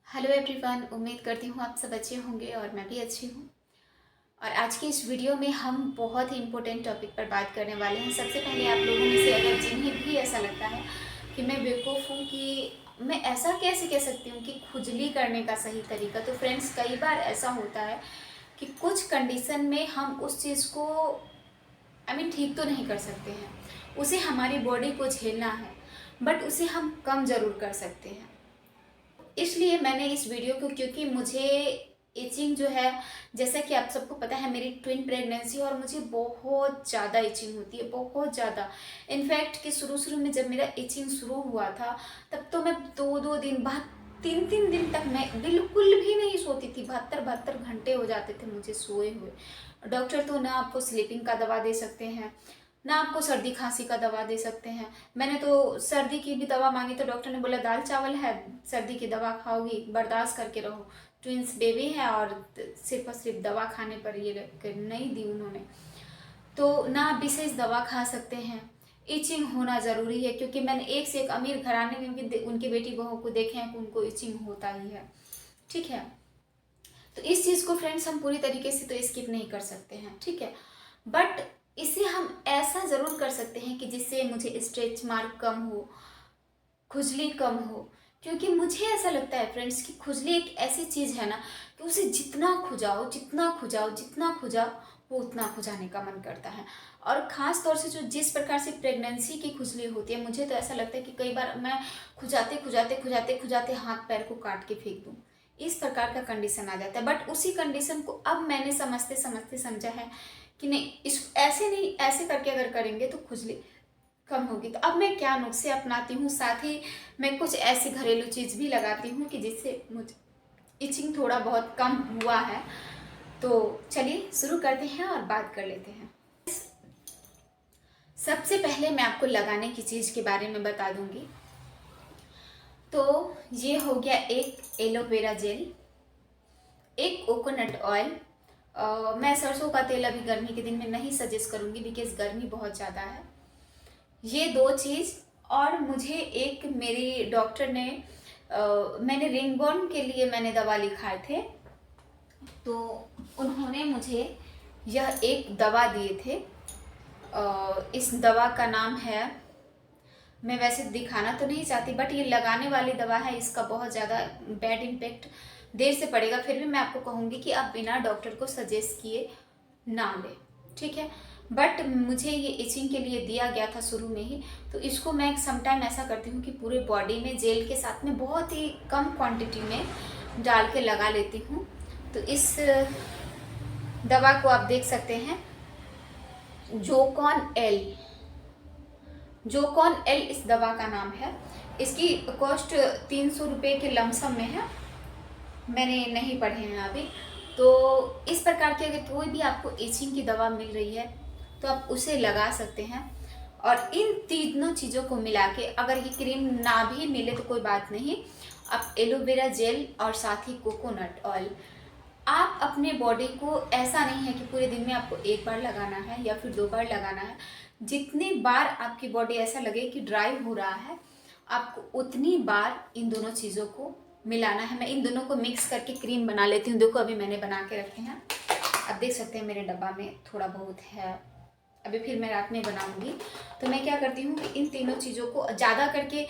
Hello everyone, उम्मीद करती हूँ आप सब अच्छे होंगे और मैं भी अच्छी हूँ। और आज की इस वीडियो में हम बहुत ही इम्पोर्टेंट टॉपिक पर बात करने वाले हैं। सबसे पहले आप लोगों में से अगर जिन्हें भी ऐसा लगता है कि मैं बेवकूफ़ हूँ कि मैं ऐसा कैसे कह सकती हूँ कि खुजली करने का सही तरीका, तो फ्रेंड्स कई बार ऐसा होता है कि कुछ कंडीशन में हम उस चीज़ को ठीक तो नहीं कर सकते हैं, उसे हमारी बॉडी को झेलना है, बट उसे हम कम ज़रूर कर सकते हैं। इसलिए मैंने इस वीडियो को, क्योंकि मुझे इचिंग जो है, जैसा कि आप सबको पता है, मेरी ट्विन प्रेगनेंसी और मुझे बहुत ज़्यादा इचिंग होती है, बहुत ज़्यादा। इनफैक्ट कि शुरू शुरू में जब मेरा इचिंग शुरू हुआ था, तब तो मैं दो दो दिन बाद, तीन तीन दिन तक मैं बिल्कुल भी नहीं सोती थी। 72 घंटे हो जाते थे मुझे सोए हुए। डॉक्टर तो ना आपको स्लीपिंग का दवा दे सकते हैं, ना आपको सर्दी खांसी का दवा दे सकते हैं। मैंने तो सर्दी की भी दवा मांगी तो डॉक्टर ने बोला दाल चावल है, सर्दी की दवा खाओगी, बर्दाश्त करके रहो, ट्विंस बेबी है और सिर्फ और सिर्फ दवा खाने पर ये नहीं दी उन्होंने। तो ना आप विशेष दवा खा सकते हैं, इचिंग होना ज़रूरी है, क्योंकि मैंने एक से एक अमीर घराने में उनकी बेटी बहू को देखे हैं कि उनको इचिंग होता ही है। ठीक है, तो इस चीज़ को फ्रेंड्स हम पूरी तरीके से तो स्किप नहीं कर सकते हैं, ठीक है। बट इसे हम ऐसा ज़रूर कर सकते हैं कि जिससे मुझे स्ट्रेच मार्क कम हो, खुजली कम हो। क्योंकि मुझे ऐसा लगता है फ्रेंड्स कि खुजली एक ऐसी चीज़ है ना कि उसे जितना खुजाओ, जितना खुजाओ, जितना खुजाओ, वो उतना खुजाने का मन करता है। और ख़ास तौर से जो जिस प्रकार से प्रेगनेंसी की खुजली होती है, मुझे तो ऐसा लगता है कि कई बार मैं खुजाते खुजाते खुजाते खुजाते हाथ पैर को काट के फेंक दूँ, इस प्रकार का कंडीशन आ जाता है। बट उसी कंडीशन को अब मैंने समझते समझते समझा है कि नहीं, इस ऐसे नहीं, ऐसे करके अगर करेंगे तो खुजली कम होगी। तो अब मैं क्या नुस्खे अपनाती हूँ, साथ ही मैं कुछ ऐसी घरेलू चीज़ भी लगाती हूँ कि जिससे मुझे इचिंग थोड़ा बहुत कम हुआ है। तो चलिए शुरू करते हैं और बात कर लेते हैं। सबसे पहले मैं आपको लगाने की चीज़ के बारे में बता दूंगी। तो ये हो गया एक एलोवेरा जेल, एक कोकोनट ऑयल। मैं सरसों का तेल अभी गर्मी के दिन में नहीं सजेस्ट करूंगी, बिकॉज गर्मी बहुत ज़्यादा है। ये दो चीज़, और मुझे एक मेरी डॉक्टर ने मैंने रिंगबोन के लिए मैंने दवा लिखाए थे, तो उन्होंने मुझे यह एक दवा दिए थे। इस दवा का नाम है, मैं वैसे दिखाना तो नहीं चाहती, बट ये लगाने वाली दवा है, इसका बहुत ज़्यादा बैड इम्पेक्ट देर से पड़ेगा। फिर भी मैं आपको कहूँगी कि आप बिना डॉक्टर को सजेस्ट किए ना लें, ठीक है। बट मुझे ये इचिंग के लिए दिया गया था शुरू में ही, तो इसको मैं समटाइम ऐसा करती हूँ कि पूरे बॉडी में जेल के साथ में बहुत ही कम क्वांटिटी में डाल के लगा लेती हूँ। तो इस दवा को आप देख सकते हैं, जोकॉन एल, जोकॉन एल इस दवा का नाम है। इसकी कॉस्ट 300 रुपये के लमसम में है, मैंने नहीं पढ़े हैं अभी। तो इस प्रकार की अगर कोई भी आपको इचिंग की दवा मिल रही है तो आप उसे लगा सकते हैं। और इन तीनों चीज़ों को मिला के, अगर ये क्रीम ना भी मिले तो कोई बात नहीं, आप एलोवेरा जेल और साथ ही कोकोनट ऑयल, आप अपने बॉडी को, ऐसा नहीं है कि पूरे दिन में आपको एक बार लगाना है या फिर 2 बार लगाना है, जितनी बार आपकी बॉडी ऐसा लगे कि ड्राई हो रहा है, आपको उतनी बार इन दोनों चीज़ों को मिलाना है। मैं इन दोनों को मिक्स करके क्रीम बना लेती हूँ। देखो अभी मैंने बना के रखे हैं, आप देख सकते हैं मेरे डब्बा में थोड़ा बहुत है, अभी फिर मैं रात में बनाऊंगी। तो मैं क्या करती हूँ कि इन तीनों चीज़ों को ज़्यादा करके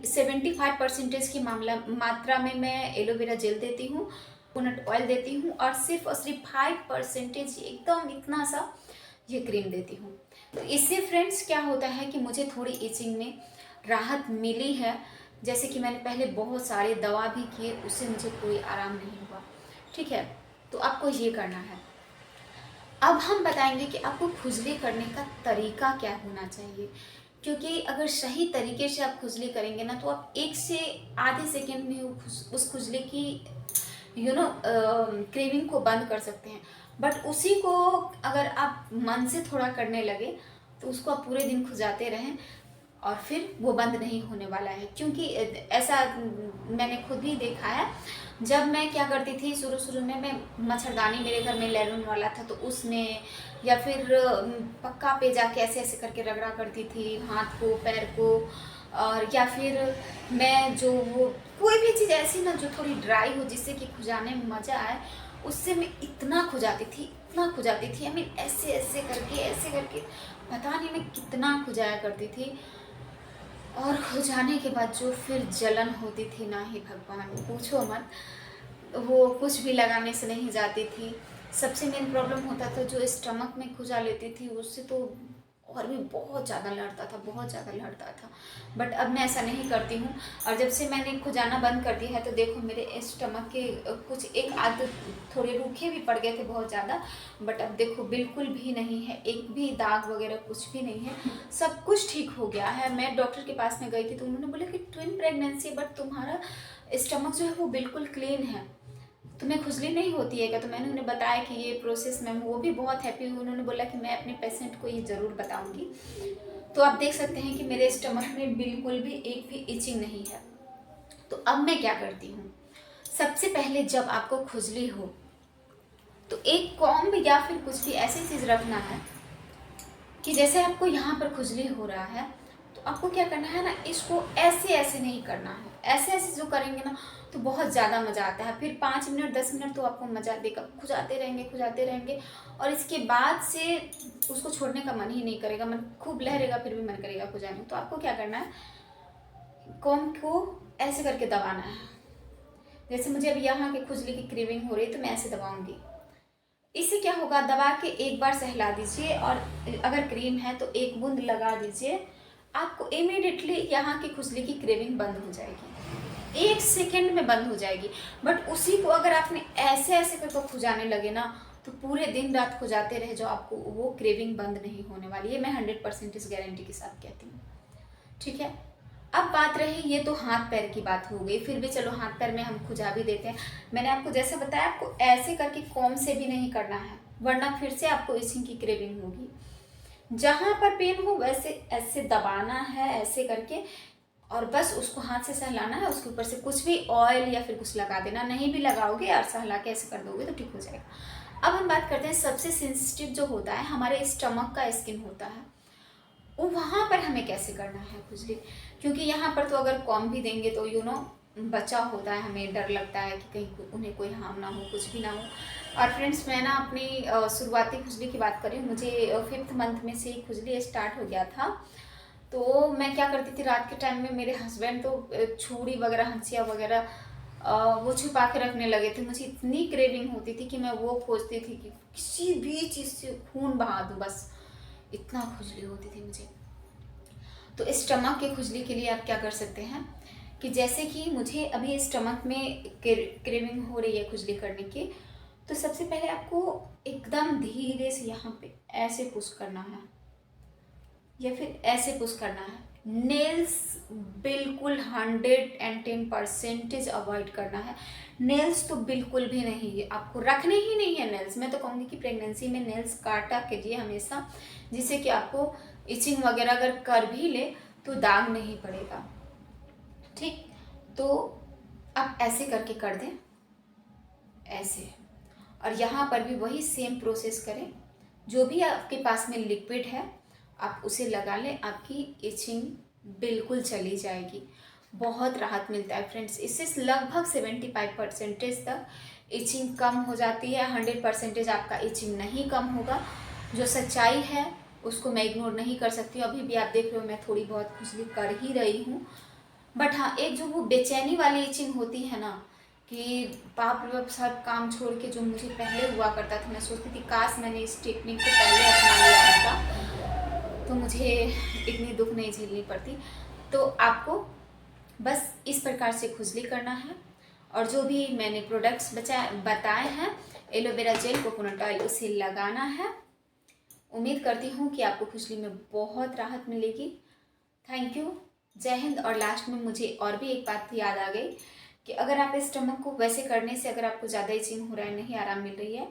75% की मात्रा में मैं एलोवेरा जेल देती हूँ, कोकोनट ऑयल देती हूँ, और सिर्फ 5% एकदम इतना सा ये क्रीम देती हूँ। तो इससे फ्रेंड्स क्या होता है कि मुझे थोड़ी इचिंग में राहत मिली है। जैसे कि मैंने पहले बहुत सारे दवा भी किए, उससे मुझे कोई आराम नहीं हुआ, ठीक है। तो आपको ये करना है। अब हम बताएंगे कि आपको खुजली करने का तरीका क्या होना चाहिए, क्योंकि अगर सही तरीके से आप खुजली करेंगे ना, तो आप 1 से आधे सेकेंड में उस खुजली की क्रेविंग को बंद कर सकते हैं। बट उसी को अगर आप मन से थोड़ा करने लगे तो उसको आप पूरे दिन खुजाते रहें और फिर वो बंद नहीं होने वाला है। क्योंकि ऐसा मैंने खुद भी देखा है। जब मैं क्या करती थी शुरू शुरू में, मैं मच्छरदानी, मेरे घर में लैरून वाला था, तो उसमें या फिर पक्का पे जाके ऐसे ऐसे करके रगड़ा करती थी हाथ को, पैर को, और या फिर मैं जो वो कोई भी चीज़ ऐसी ना जो थोड़ी ड्राई हो जिससे कि खुजाने में मज़ा आए, उससे मैं इतना खुजाती थी, इतना खुजाती थी। आई मीन ऐसे करके पता नहीं मैं कितना खुजाया करती थी। और खुजाने के बाद जो फिर जलन होती थी ना, ही भगवान पूछो मत। वो कुछ भी लगाने से नहीं जाती थी। सबसे मेन प्रॉब्लम होता था जो स्टमक में खुजा लेती थी, उससे तो और भी बहुत ज़्यादा लड़ता था, बहुत ज़्यादा लड़ता था। बट अब मैं ऐसा नहीं करती हूँ। और जब से मैंने खुजाना बंद कर दिया है तो देखो मेरे स्टमक के कुछ एक आध थोड़े रूखे भी पड़ गए थे बहुत ज़्यादा, बट अब देखो बिल्कुल भी नहीं है, एक भी दाग वगैरह कुछ भी नहीं है, सब कुछ ठीक हो गया है। मैं डॉक्टर के पास में गई थी तो उन्होंने बोला कि ट्विन प्रेगनेंसी, बट तुम्हारा स्टमक जो है वो बिल्कुल क्लीन है, तुम्हें खुजली नहीं होती है क्या? तो मैंने उन्हें बताया कि ये प्रोसेस में, वो भी बहुत हैप्पी हुई। उन्होंने बोला कि मैं अपने पेशेंट को ये ज़रूर बताऊंगी। तो आप देख सकते हैं कि मेरे स्टमक में बिल्कुल भी एक भी इचिंग नहीं है। तो अब मैं क्या करती हूँ, सबसे पहले जब आपको खुजली हो तो एक कॉम्ब या फिर कुछ भी ऐसी चीज़ रखना है कि जैसे आपको यहाँ पर खुजली हो रहा है तो आपको क्या करना है ना, इसको ऐसे ऐसे नहीं करना है। ऐसे ऐसे जो करेंगे ना तो बहुत ज़्यादा मज़ा आता है। फिर 5 मिनट 10 मिनट तो आपको मज़ा देगा, खुजाते रहेंगे और इसके बाद से उसको छोड़ने का मन ही नहीं करेगा। मन खूब लहरेगा फिर भी मन करेगा खुजाने। तो आपको क्या करना है, कॉम्ब को ऐसे करके दबाना है। जैसे मुझे अभी यहाँ की खुजली की क्रेविंग हो रही है तो मैं ऐसे दबाऊंगी। इससे क्या होगा, दबा के एक बार सहला दीजिए और अगर क्रीम है तो एक बूंद लगा दीजिए, आपको इमीडिएटली यहाँ की खुजली की क्रेविंग बंद हो जाएगी, 1 सेकेंड में बंद हो जाएगी। बट उसी को अगर आपने ऐसे ऐसे करके खुजाने लगे ना तो पूरे दिन रात खुजाते रहे जो, आपको वो क्रेविंग बंद नहीं होने वाली है। मैं 100% गारंटी के साथ कहती हूँ। ठीक है, अब बात रही, ये तो हाथ पैर की बात हो गई, फिर भी चलो हाथ पैर में हम खुजा भी देते हैं। मैंने आपको जैसे बताया, आपको ऐसे करके कॉम से भी नहीं करना है वरना फिर से आपको इचिंग की क्रेविंग होगी। जहां पर पेन हो वैसे ऐसे दबाना है ऐसे करके, और बस उसको हाथ से सहलाना है। उसके ऊपर से कुछ भी ऑयल या फिर कुछ लगा देना, नहीं भी लगाओगे और सहला के ऐसे कर दोगे तो ठीक हो जाएगा। अब हम बात करते हैं, सबसे सेंसिटिव जो होता है हमारे स्टमक का स्किन होता है, वो वहाँ पर हमें कैसे करना है खुजली। क्योंकि यहाँ पर तो अगर कॉम भी देंगे तो बचा होता है, हमें डर लगता है कि कहीं उन्हें कोई हार्म ना हो, कुछ भी ना हो। और फ्रेंड्स, मैं ना अपनी शुरुआती खुजली की बात करी, मुझे 5th मंथ में से खुजली स्टार्ट हो गया था। तो मैं क्या करती थी, रात के टाइम में मेरे हस्बैंड तो छुरी वगैरह हंसिया वगैरह वो छुपा के रखने लगे थे। मुझे इतनी क्रेविंग होती थी कि मैं वो खोजती थी कि किसी भी चीज़ से खून बहा दूँ, बस इतना खुजली होती थी मुझे। तो स्टमक के खुजली के लिए आप क्या कर सकते हैं कि जैसे कि मुझे अभी स्टमक में क्रेविंग हो रही है खुजली करने की, तो सबसे पहले आपको एकदम धीरे से यहाँ पे ऐसे पुश करना है या फिर ऐसे पुश करना है। नेल्स बिल्कुल 110% अवॉइड करना है। नेल्स तो बिल्कुल भी नहीं है, आपको रखने ही नहीं है नेल्स। मैं तो कहूँगी कि प्रेगनेंसी में नेल्स काटा कीजिए हमेशा, जिससे कि आपको इचिंग वगैरह अगर कर भी ले तो दाग नहीं पड़ेगा। ठीक, तो आप ऐसे करके कर दें ऐसे, और यहाँ पर भी वही सेम प्रोसेस करें। जो भी आपके पास में लिक्विड है आप उसे लगा लें, आपकी इचिंग बिल्कुल चली जाएगी। बहुत राहत मिलता है फ्रेंड्स, इससे लगभग 75% तक इचिंग कम हो जाती है। 100% आपका इचिंग नहीं कम होगा। जो सच्चाई है उसको मैं इग्नोर नहीं कर सकती हूँ। अभी भी आप देख रहे हो मैं थोड़ी बहुत खुजली कर ही रही हूँ, बट हाँ, एक जो वो बेचैनी वाली इचिंग होती है ना कि बाप रे बाप, सब काम छोड़ के जो मुझे पहले हुआ करता था, मैं सोचती थी काश मैंने इस टेक्निक को पहले अपना लिया होता तो मुझे इतनी दुख नहीं झेलनी पड़ती। तो आपको बस इस प्रकार से खुजली करना है, और जो भी मैंने प्रोडक्ट्स बताए हैं, एलोवेरा जेल, कोकोनट ऑयल, उसे लगाना है। उम्मीद करती हूँ कि आपको खुजली में बहुत राहत मिलेगी। थैंक यू, जय हिंद। और लास्ट में मुझे और भी एक बात याद आ गई कि अगर आप स्टमक को वैसे करने से अगर आपको ज़्यादा इचिंग हो रहा है, नहीं आराम मिल रही है,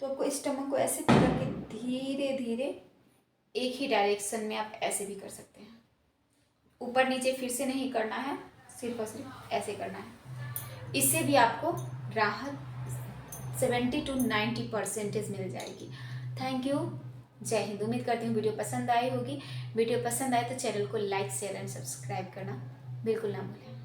तो आपको स्टमक को ऐसे करके धीरे धीरे एक ही डायरेक्शन में आप ऐसे भी कर सकते हैं। ऊपर नीचे फिर से नहीं करना है, सिर्फ और सिर्फ ऐसे करना है। इससे भी आपको राहत 70 to 90% मिल जाएगी। थैंक यू, जय हिंद। उम्मीद करती हूँ वीडियो पसंद आई होगी। वीडियो पसंद आए तो चैनल को लाइक शेयर एंड सब्सक्राइब करना बिल्कुल ना भूलें।